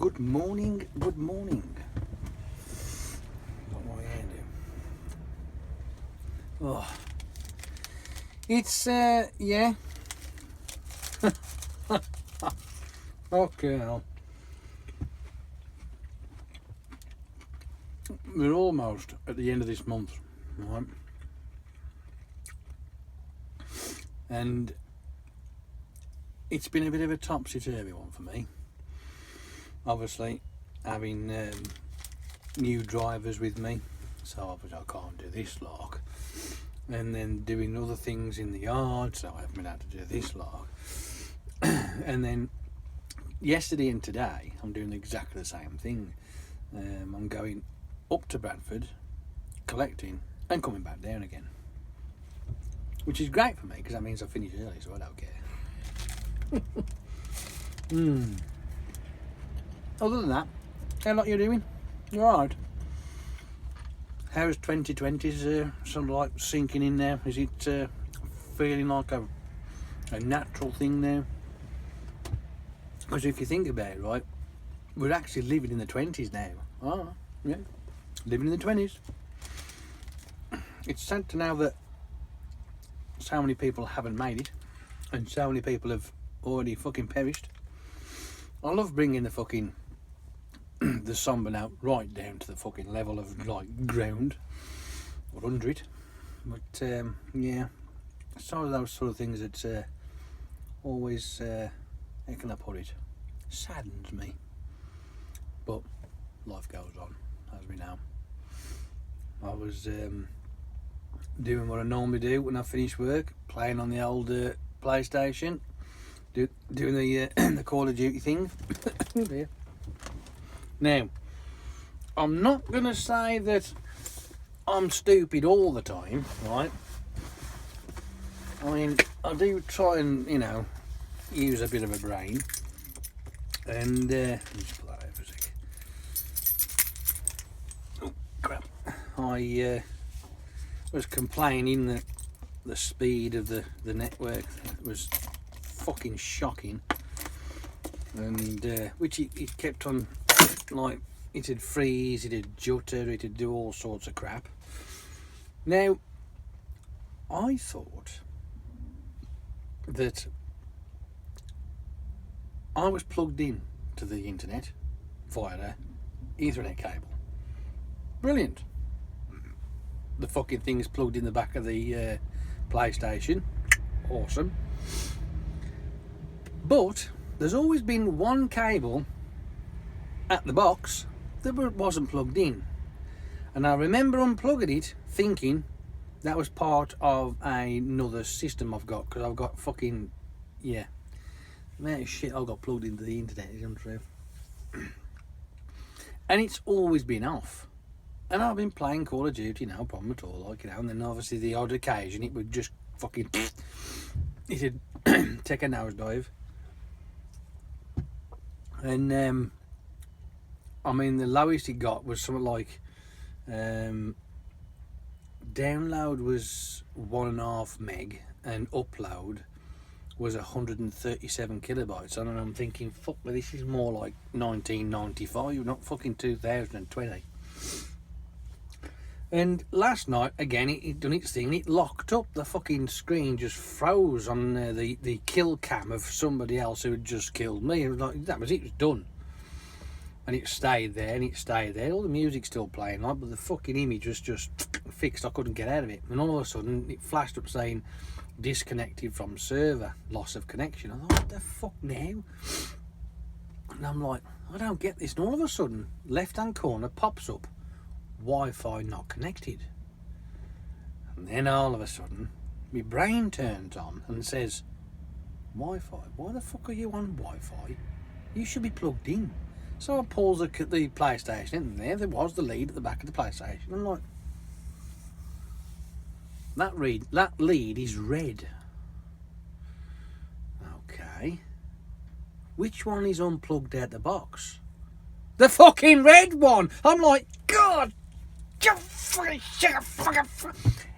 Good morning, good morning. What am I going to do? Oh, it's, yeah. Okay, now. We're almost at the end of this month, right? And it's been a bit of a topsy-turvy one for me. Obviously, having new drivers with me, so obviously I can't do this log. And then doing other things in the yard, so I haven't been able to do this log. And then yesterday and today, I'm doing exactly the same thing. I'm going up to Bradford, collecting, and coming back down again. Which is great for me, because that means I finish early, so I don't care. Other than that, how lot you doing? You alright? How's 2020's sort of like sinking in now? Is it feeling like a natural thing now? Because if you think about it, right, we're actually living in the 20s now. Oh, yeah, living in the 20s. It's sad to know that so many people haven't made it, and so many people have already fucking perished. I love bringing the fucking the somber note right down to the fucking level of like ground or under it, but yeah, some of those sort of things that always how can I put it, saddens me, but life goes on, as we know. I was doing what I normally do when I finish work, playing on the old PlayStation, doing the the Call of Duty thing. Yeah. Now, I'm not going to say that I'm stupid all the time, right? I mean, I do try and, you know, use a bit of a brain. And, let me just put that out for a sec. Oh, crap. I was complaining that the speed of the network was fucking shocking. And, which it kept on, like, it'd freeze, it'd jutter, it'd do all sorts of crap. Now, I thought that I was plugged in to the internet via an Ethernet cable. Brilliant. The fucking thing is plugged in the back of the PlayStation. Awesome. But there's always been one cable at the box that wasn't plugged in, and I remember unplugging it thinking that was part of another system I've got, because I've got fucking, yeah, the amount of shit I've got plugged into the internet is untrue. And it's always been off, and I've been playing Call of Duty, no problem at all, like, you know, and then obviously the odd occasion it would just fucking it'd take a nosedive. And I mean, the lowest it got was something like download was 1.5 meg and upload was 137 kilobytes. And I'm thinking, fuck, well, this is more like 1995, not fucking 2020. And last night, again, it done its thing. It locked up. The fucking screen just froze on the kill cam of somebody else who had just killed me. It was like, that was it. It was done. And it stayed there, and it stayed there. All the music's still playing, like, but the fucking image was just fixed. I couldn't get out of it. And all of a sudden, it flashed up saying, disconnected from server, loss of connection. I thought, what the fuck now? And I'm like, I don't get this. And all of a sudden, left-hand corner pops up, Wi-Fi not connected. And then all of a sudden, my brain turns on and says, Wi-Fi? Why the fuck are you on Wi-Fi? You should be plugged in. So I pulls the PlayStation in, and there was the lead at the back of the PlayStation. I'm like, that lead is red. Okay. Which one is unplugged out the box? The fucking red one! I'm like, God! You fucking shit, fucking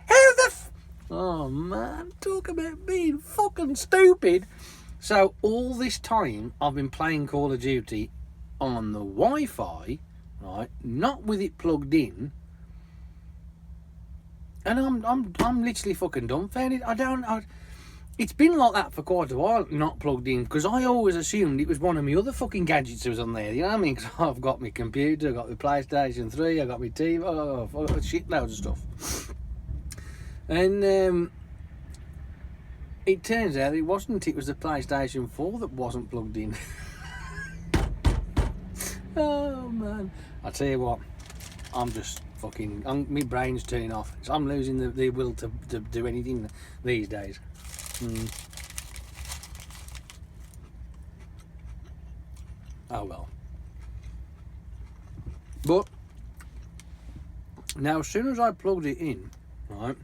how the oh man, talk about being fucking stupid. So all this time I've been playing Call of Duty on the Wi-Fi, right, not with it plugged in, and I'm literally fucking dumbfounded. It's been like that for quite a while, not plugged in, because I always assumed it was one of my other fucking gadgets that was on there, you know what I mean? Because I've got my computer, I've got my PlayStation 3, I've got my TV, I've got shitloads of stuff. And it turns out it wasn't, it was the PlayStation 4 that wasn't plugged in. Oh man, I tell you what, I'm just fucking, my brain's turning off. I'm losing the will to do anything these days. Oh well. But now, as soon as I plugged it in, right,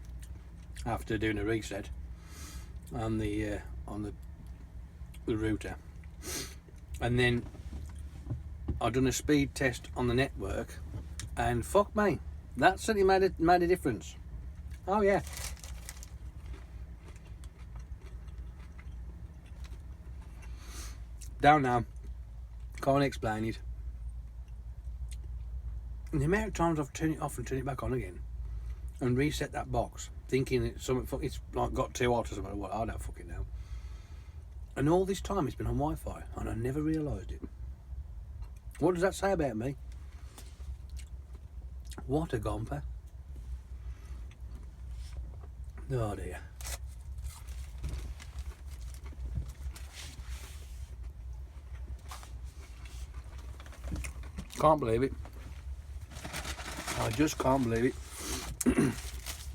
after doing a reset on the router, and then I've done a speed test on the network, and fuck me, that certainly made a difference. Oh yeah. Down now, can't explain it. And the amount of times I've turned it off and turned it back on again, and reset that box, thinking it's like got too hot or something. Well, I don't fucking know. And all this time it's been on Wi-Fi, and I never realised it. What does that say about me? What a gomper. Oh dear. Can't believe it. I just can't believe it.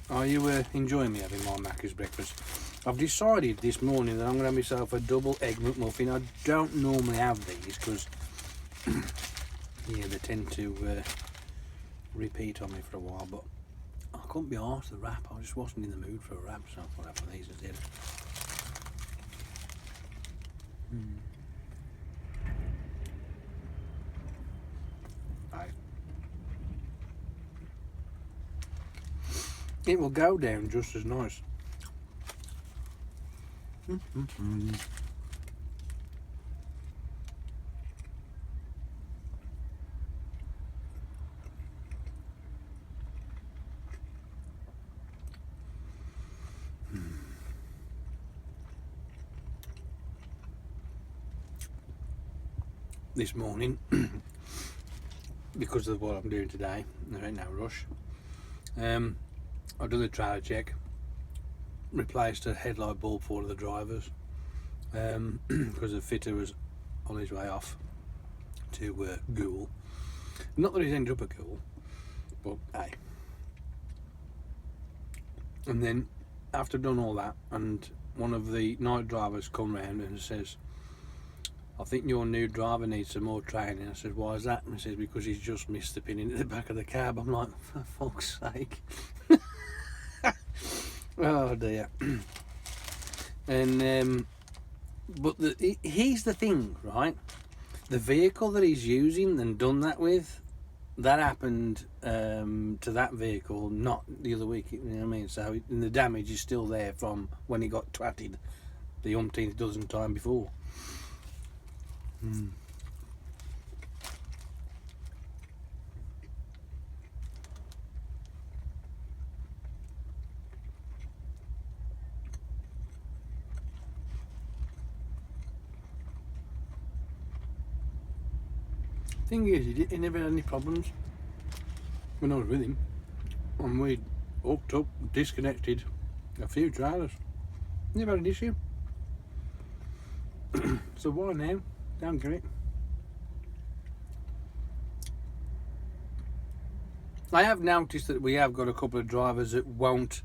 Are you enjoying me having my Macca's breakfast? I've decided this morning that I'm going to have myself a double egg McMuffin. I don't normally have these because yeah, they tend to repeat on me for a while, but I couldn't be arsed the wrap. I just wasn't in the mood for a wrap, so I thought I'd have these instead. It will go down just as nice. This morning, because of what I'm doing today, there ain't no rush. I've done the trailer check, replaced a headlight bulb for one of the drivers, because the fitter was on his way off to Goole. Not that he's ended up at Goole, but hey. And then after I've done all that, and one of the night drivers come round and says, I think your new driver needs some more training. I said, why is that? And he says, because he's just missed the pin into the back of the cab. I'm like, for fuck's sake. Oh dear. And but here's the thing, right? The vehicle that he's using and done that with, that happened to that vehicle not the other week, you know what I mean? So the damage is still there from when he got twatted the umpteenth dozen time before. Thing is, he never had any problems when I was with him, and we hooked up, disconnected a few trailers. Never had an issue. So why now? Don't get it. I have noticed that we have got a couple of drivers that won't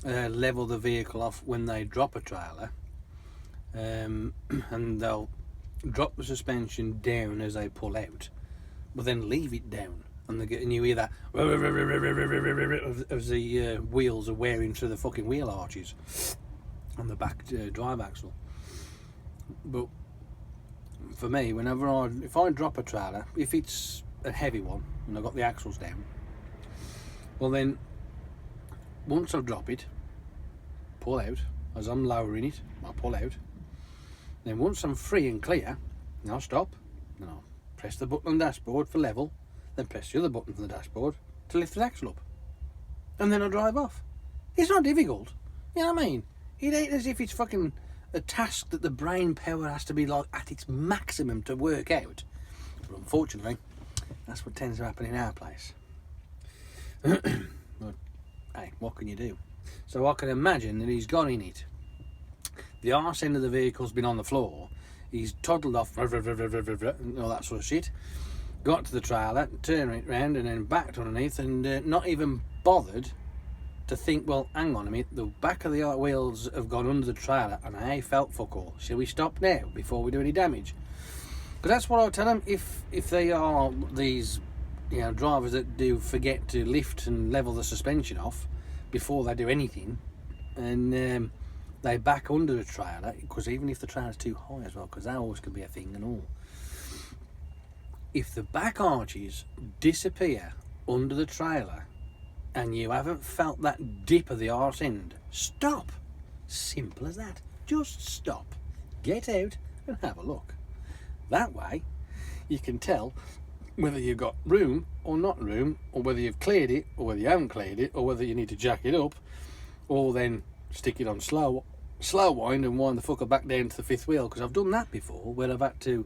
level the vehicle off when they drop a trailer, and they'll drop the suspension down as they pull out, but then leave it down, and you hear that as the wheels are wearing through the fucking wheel arches on the back drive axle. But for me, if I drop a trailer, if it's a heavy one and I've got the axles down, well then, once I drop it, pull out, as I'm lowering it, I pull out. Then once I'm free and clear, I'll stop, and I'll press the button on the dashboard for level, then press the other button on the dashboard to lift the axle up. And then I drive off. It's not difficult. You know what I mean? It ain't as if it's fucking a task that the brain power has to be like at its maximum to work out. But unfortunately, that's what tends to happen in our place. But, hey, what can you do? So I can imagine that he's gone in it. The arse end of the vehicle's been on the floor. He's toddled off, and all that sort of shit. Got to the trailer, turned it round, and then backed underneath, and not even bothered to think, well, hang on a minute, the back of the wheels have gone under the trailer, and I ain't felt fuck all. Shall we stop now before we do any damage? Because that's what I'll tell them. If they are these, drivers that do forget to lift and level the suspension off before they do anything, and they back under the trailer, because even if the trailer's too high as well, because that always can be a thing and all. If the back arches disappear under the trailer and you haven't felt that dip of the arse end, stop. Simple as that. Just stop. Get out and have a look. That way you can tell whether you've got room or not room, or whether you've cleared it or whether you haven't cleared it, or whether you need to jack it up, or then stick it on slow wind and wind the fucker back down to the fifth wheel. Because I've done that before, where I've had to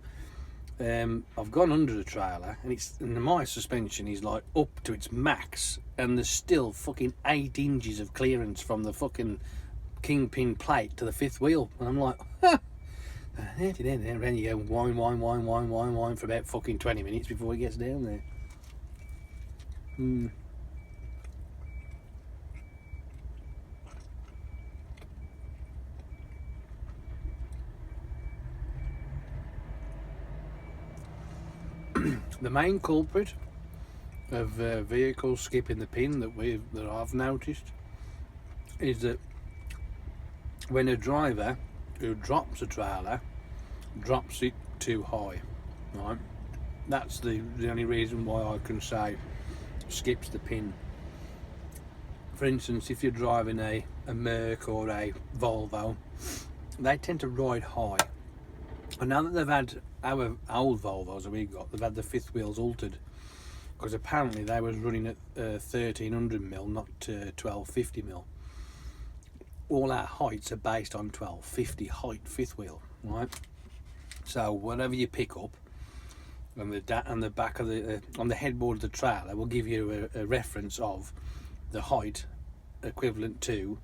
I've gone under the trailer, and my suspension is like up to its max, and there's still fucking 8 inches of clearance from the fucking kingpin plate to the fifth wheel, and I'm like, ha! And then you go whine for about fucking 20 minutes before it gets down there. The main culprit of vehicles skipping the pin that I've noticed is that when a driver who drops a trailer drops it too high, right? That's the only reason why I can say skips the pin. For instance, if you're driving a Merc or a Volvo, they tend to ride high. And now that they've had our old Volvos that we got, they've had the fifth wheels altered, because apparently they was running at 1300mm, not 1250mm. All our heights are based on 1250 height fifth wheel, right? So whatever you pick up on the back of the on the headboard of the trailer will give you a reference of the height equivalent to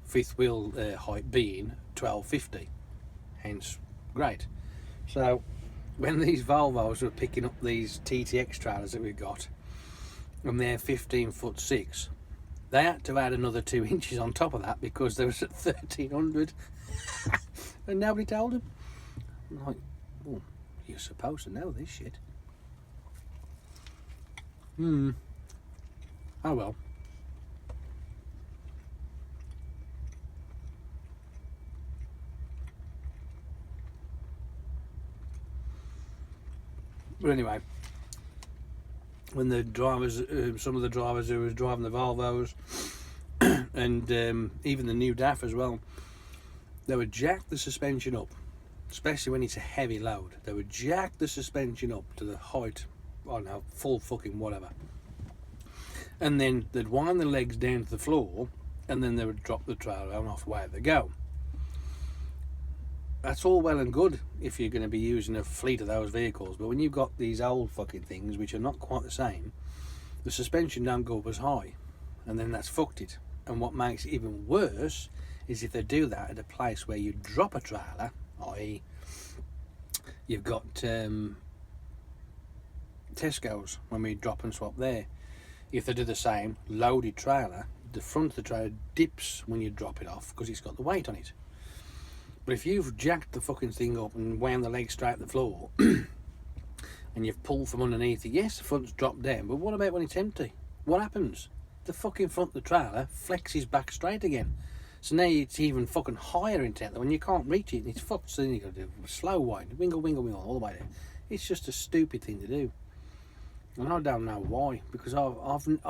fifth wheel height being 1250. Hence, great. So when these Volvos were picking up these TTX trailers that we've got, and they're 15'6", they had to add another 2 inches on top of that because they was at 1300 and nobody told them. I'm like, oh, you're supposed to know this shit. Oh well. But anyway, when the drivers, some of the drivers who was driving the Volvos, and even the new DAF as well, they would jack the suspension up, especially when it's a heavy load. They would jack the suspension up to the height, I don't know, full fucking whatever. And then they'd wind the legs down to the floor, and then they would drop the trailer and off away they go. That's all well and good if you're going to be using a fleet of those vehicles, but when you've got these old fucking things which are not quite the same, the suspension don't go up as high, and then that's fucked it. And what makes it even worse is if they do that at a place where you drop a trailer, i.e. you've got Tesco's when we drop and swap there. If they do the same, loaded trailer, the front of the trailer dips when you drop it off because it's got the weight on it. But if you've jacked the fucking thing up and wound the legs straight at the floor and you've pulled from underneath it, yes, the front's dropped down, but what about when it's empty? What happens? The fucking front of the trailer flexes back straight again. So now it's even fucking higher into it when you can't reach it and it's fucked. So then you've got to do a slow wind, wingle all the way there. It's just a stupid thing to do. And I don't know why, because I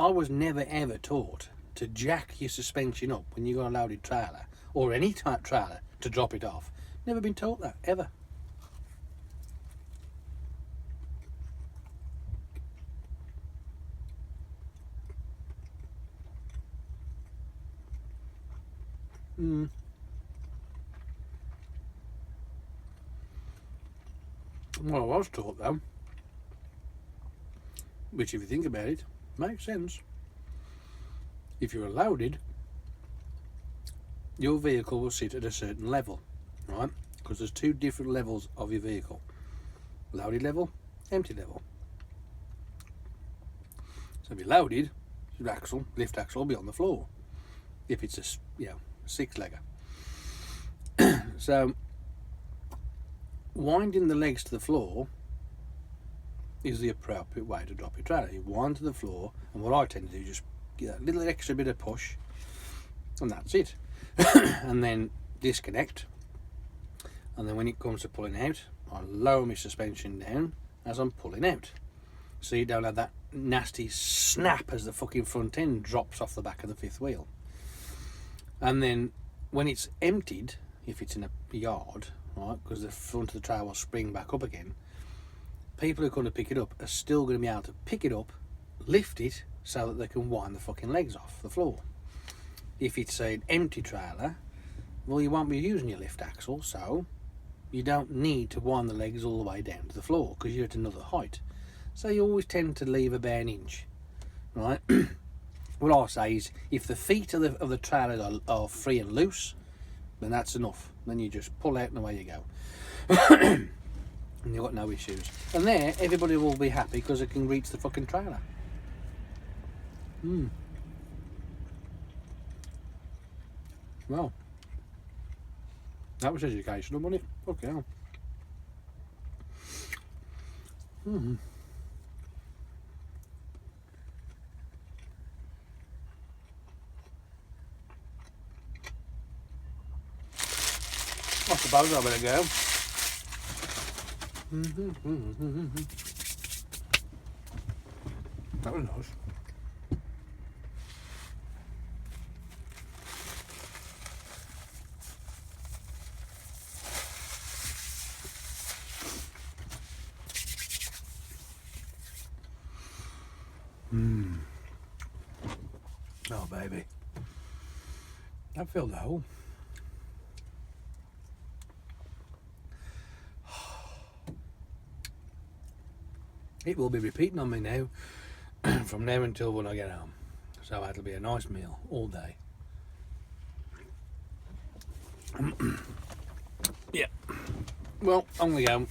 was never ever taught to jack your suspension up when you got a loaded trailer, or any type trailer, to drop it off. Never been taught that, ever. Well, I was taught though, which if you think about it, makes sense. If you're loaded, your vehicle will sit at a certain level, right? Because there's two different levels of your vehicle. Loaded level, empty level. So if you're loaded, your axle, lift axle will be on the floor. If it's a six-legger. So winding the legs to the floor is the appropriate way to drop your trailer. You wind to the floor, and what I tend to do is just get that little extra bit of push, and that's it. And then disconnect, and then when it comes to pulling out, I lower my suspension down as I'm pulling out, so you don't have that nasty snap as the fucking front end drops off the back of the fifth wheel. And then when it's emptied, if it's in a yard, right, because the front of the trailer will spring back up again, people who are going to pick it up are still going to be able to pick it up, lift it, so that they can wind the fucking legs off the floor. If it's an empty trailer, well, you won't be using your lift axle, so you don't need to wind the legs all the way down to the floor because you're at another height. So you always tend to leave about an inch, right? What I say is, if the feet of the trailer are free and loose, then that's enough. Then you just pull out and away you go. And you've got no issues. And there, everybody will be happy because they can reach the fucking trailer. Well, that was educational, wasn't it? Okay. I suppose I better go. That was nice. Oh, baby. That filled the hole. It will be repeating on me now, from now until when I get home. So that'll be a nice meal all day. Yeah. Well, I'm going to go.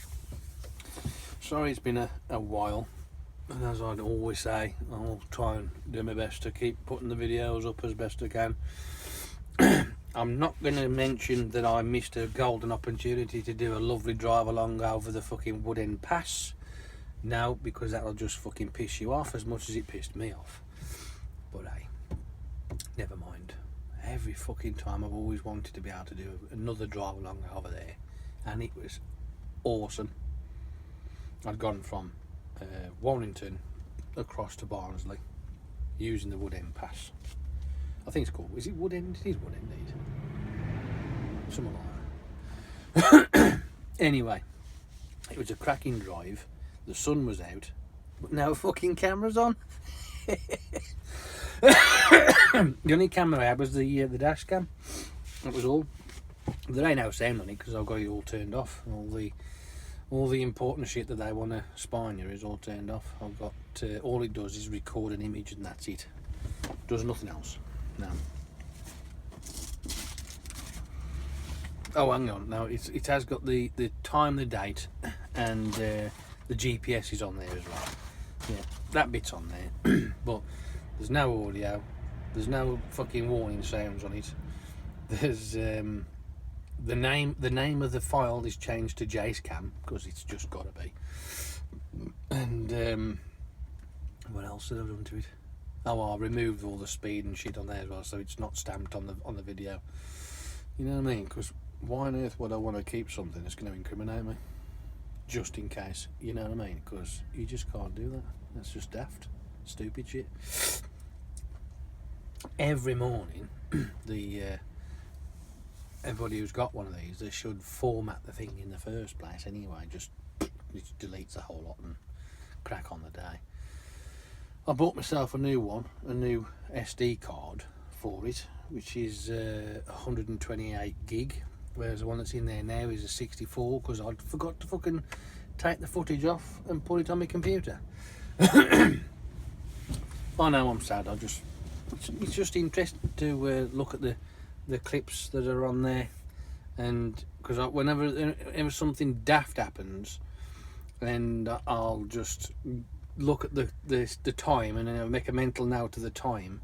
Sorry it's been a while. And as I'd always say, I'll try and do my best to keep putting the videos up as best I can. I'm not going to mention that I missed a golden opportunity to do a lovely drive along over the fucking Woodhall Pass. No, because that'll just fucking piss you off as much as it pissed me off. But hey, never mind. Every fucking time I've always wanted to be able to do another drive along over there. And it was awesome. I'd gone from Warrington across to Barnsley using the Woodhall Pass. I think it's called, is it Woodhall? It is Woodhall indeed. Something like that. Anyway, it was a cracking drive. The sun was out, but no fucking cameras on. The only camera I had was the dash cam. That was all. There ain't no sound on it because I've got it all turned off. All the important shit that they want to spy on you is all turned off. I've got all it does is record an image and that's it. Does nothing else. No. Oh, hang on. No, it has got the time, the date, and the GPS is on there as well. Yeah, that bit's on there. But there's no audio. There's no fucking warning sounds on it. There's the name of the file is changed to JSCAM because it's just got to be. And what else did I done to it? Oh, I removed all the speed and shit on there as well, so it's not stamped on the video. You know what I mean? Because why on earth would I want to keep something that's going to incriminate me? Just in case, you know what I mean? Because you just can't do that. That's just daft, stupid shit. Every morning, everybody who's got one of these, they should format the thing in the first place anyway. Just it deletes the whole lot and crack on the day. I bought myself a new one, a new SD card for it, which is 128 gig, whereas the one that's in there now is a 64 because I forgot to fucking take the footage off and put it on my computer. I know I'm sad. It's just interesting to look at the clips that are on there, and because whenever something daft happens, and I'll just look at the time and then I'll make a mental note of the time,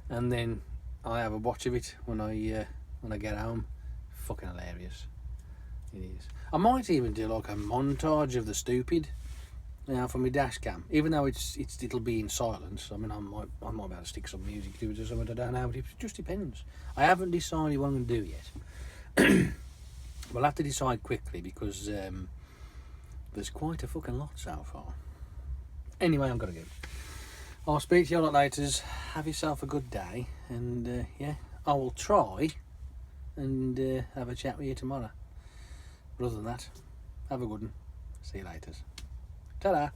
and then I have a watch of it when I get home. Fucking hilarious, it is. I might even do like a montage of the stupid, for my dash cam, even though it'll be in silence. I mean, I might be able to stick some music to it or something. I don't know, but it just depends. I haven't decided what I'm going to do yet. We'll have to decide quickly because there's quite a fucking lot so far. Anyway, I'm gonna go. I'll speak to you all later. Have yourself a good day, and I will try and have a chat with you tomorrow. But other than that, have a good one. See you later. Ta-da.